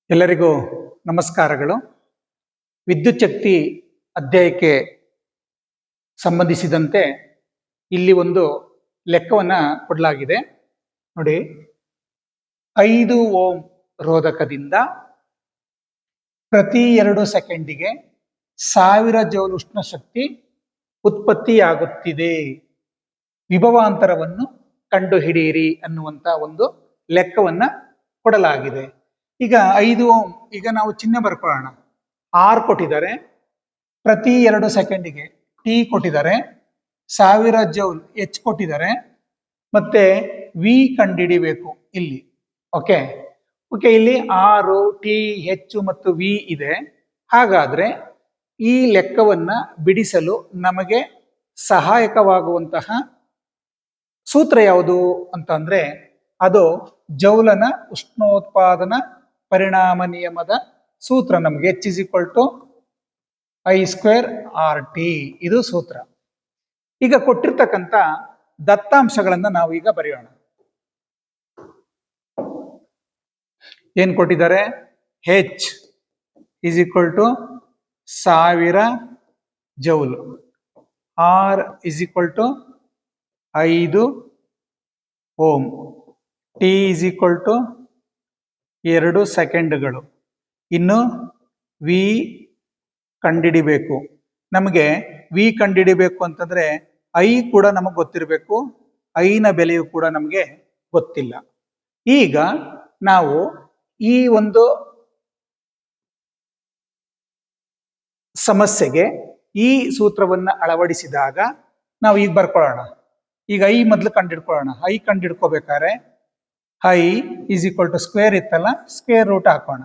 ಎಲ್ಲರಿಗೂ ನಮಸ್ಕಾರಗಳು. ವಿದ್ಯುತ್ ಶಕ್ತಿ ಅಧ್ಯಾಯಕ್ಕೆ ಸಂಬಂಧಿಸಿದಂತೆ ಇಲ್ಲಿ ಒಂದು ಲೆಕ್ಕವನ್ನ ಕೊಡಲಾಗಿದೆ ನೋಡಿ. 5 ಓಮ್ ರೋಧಕದಿಂದ ಪ್ರತಿ 2 ಸೆಕೆಂಡಿಗೆ 1000 ಜೌಲ್ ಉಷ್ಣ ಶಕ್ತಿ ಉತ್ಪತ್ತಿಯಾಗುತ್ತಿದೆ. ವಿಭವಾಂತರವನ್ನು ಕಂಡುಹಿಡಿಯಿರಿ ಅನ್ನುವಂತ ಒಂದು ಲೆಕ್ಕವನ್ನ ಕೊಡಲಾಗಿದೆ. ಈಗ 5 ಓಮ್, ಈಗ ನಾವು ಚಿಹ್ನೆ ಬರ್ಕೊಳ್ಳೋಣ. ಆರ್ ಕೊಟ್ಟಿದ್ದಾರೆ, ಪ್ರತಿ 2 ಸೆಕೆಂಡಿಗೆ ಟಿ ಕೊಟ್ಟಿದ್ದಾರೆ, 1000 ಜೌಲ್ ಎಚ್ ಕೊಟ್ಟಿದ್ದಾರೆ, ಮತ್ತೆ ವಿ ಕಂಡುಹಿಡಿಬೇಕು ಇಲ್ಲಿ. ಓಕೆ ಓಕೆ ಇಲ್ಲಿ ಆರು, ಟಿ, ಎಚ್ ಮತ್ತು ವಿ ಇದೆ. ಹಾಗಾದ್ರೆ ಈ ಲೆಕ್ಕವನ್ನ ಬಿಡಿಸಲು ನಮಗೆ ಸಹಾಯಕವಾಗುವಂತಹ ಸೂತ್ರ ಯಾವುದು ಅಂತಂದ್ರೆ ಅದು ಜೌಲನ ಉಷ್ಣೋತ್ಪಾದನಾ ಪರಿಣಾಮ ನಿಯಮದ ಸೂತ್ರ. ನಮಗೆ H = I² RT ಇದು ಸೂತ್ರ. ಈಗ ಕೊಟ್ಟಿರ್ತಕ್ಕಂಥ ದತ್ತಾಂಶಗಳನ್ನ ನಾವು ಈಗ ಬರೆಯೋಣ. ಏನ್ ಕೊಟ್ಟಿದ್ದಾರೆ? H = 1000 joule, R = 5 ohm, T = 2 ಸೆಕೆಂಡ್ಗಳು. ಇನ್ನು ವಿ ಕಂಡಿಡಿಬೇಕು. ನಮಗೆ ವಿ ಕಂಡಿಡಿಬೇಕು ಅಂತಂದ್ರೆ ಐ ಕೂಡ ನಮಗೆ ಗೊತ್ತಿರಬೇಕು. ಐನ ಬೆಲೆಯು ಕೂಡ ನಮಗೆ ಗೊತ್ತಿಲ್ಲ. ಈಗ ನಾವು ಈ ಒಂದು ಸಮಸ್ಯೆಗೆ ಈ ಸೂತ್ರವನ್ನ ಅಳವಡಿಸಿದಾಗ ನಾವು ಈಗ ಬರ್ಕೊಳ್ಳೋಣ. ಈಗ ಐ ಮೊದಲು ಕಂಡಿಡ್ಕೊಳ್ಳೋಣ. ಐ ಕಂಡಿಡ್ಕೋಬೇಕಾದ್ರೆ ಐ = ಸ್ಕ್ವೇರ್ ಇತ್ತಲ್ಲ, ಸ್ಕ್ವೇರ್ ರೂಟ್ ಹಾಕೋಣ.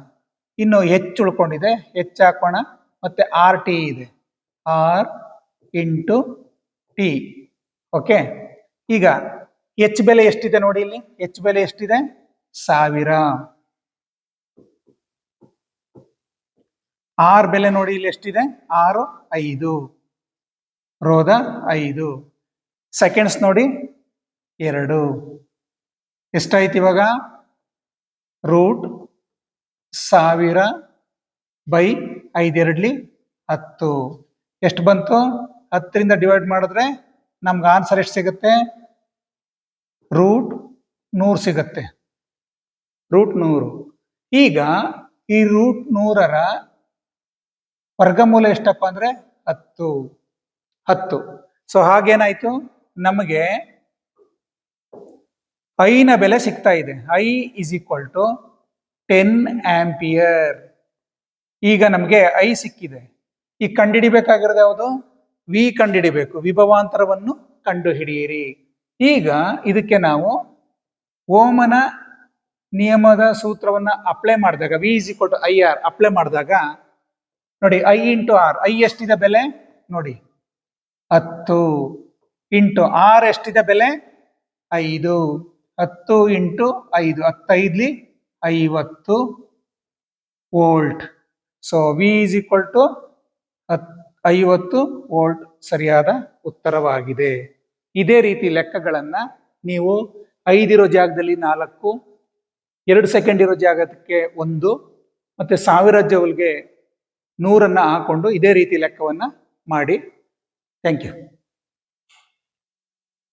ಇನ್ನು ಹೆಚ್ಚು ಉಳ್ಕೊಂಡಿದೆ, ಹೆಚ್ಚು ಹಾಕೋಣ. ಮತ್ತೆ ಆರ್ ಟಿ ಇದೆ, ಆರ್ ಇಂಟು ಟಿ. ಓಕೆ, ಈಗ ಎಚ್ ಬೆಲೆ ಎಷ್ಟಿದೆ ನೋಡಿ ಇಲ್ಲಿ. ಎಚ್ ಬೆಲೆ ಎಷ್ಟಿದೆ? 1000. ಆರ್ ಬೆಲೆ ನೋಡಿ ಇಲ್ಲಿ ಎಷ್ಟಿದೆ? 6, 5 ರೋಧ 5. ಸೆಕೆಂಡ್ಸ್ ನೋಡಿ 2. ಎಷ್ಟಾಯ್ತು ಇವಾಗ? √1000 ಬೈ 5 2 10. ಎಷ್ಟು ಬಂತು? 10ರಿಂದ ಡಿವೈಡ್ ಮಾಡಿದ್ರೆ ನಮ್ಗೆ ಆನ್ಸರ್ ಎಷ್ಟು ಸಿಗುತ್ತೆ? √100 ಸಿಗುತ್ತೆ. √100. ಈಗ ಈ √100ರ ವರ್ಗಮೂಲ ಎಷ್ಟಪ್ಪ ಅಂದ್ರೆ 10. ಸೊ ಹಾಗೇನಾಯ್ತು, ನಮಗೆ ಐನ ಬೆಲೆ ಸಿಗ್ತಾ ಇದೆ. I = 10 ampere. ಈಗ ನಮಗೆ ಐ ಸಿಕ್ಕಿದೆ. ಈಗ ಕಂಡುಹಿಡಿಬೇಕಾಗಿರೋದು ಯಾವುದು? ವಿ ಕಂಡುಹಿಡಿಬೇಕು. ವಿಭವಾಂತರವನ್ನು ಕಂಡುಹಿಡಿಯಿರಿ. ಈಗ ಇದಕ್ಕೆ ನಾವು ಓಮನ ನಿಯಮದ ಸೂತ್ರವನ್ನ ಅಪ್ಲೈ ಮಾಡಿದಾಗ ವಿ = IR ಅಪ್ಲೈ ಮಾಡಿದಾಗ ನೋಡಿ, ಐ ಇಂಟು ಆರ್. ಐ ಎಷ್ಟಿದೆ ಬೆಲೆ ನೋಡಿ? 10 ಇಂಟು ಆರ್ ಎಷ್ಟಿದೆ ಬೆಲೆ? 5. 10 into 5, 10 5 50 volt. So we = 50 volt ಸರಿಯಾದ ಉತ್ತರವಾಗಿದೆ. ಇದೇ ರೀತಿ ಲೆಕ್ಕಗಳನ್ನ ನೀವು 5 ಇರೋ ಜಾಗದಲ್ಲಿ 4, 2 ಸೆಕೆಂಡ್ ಇರೋ ಜಾಗಕ್ಕೆ 1 ಮತ್ತೆ 1000 ಜೌಲ್ಗೆ 100 ಹಾಕೊಂಡು ಇದೇ ರೀತಿ ಲೆಕ್ಕವನ್ನ ಮಾಡಿ. Thank you.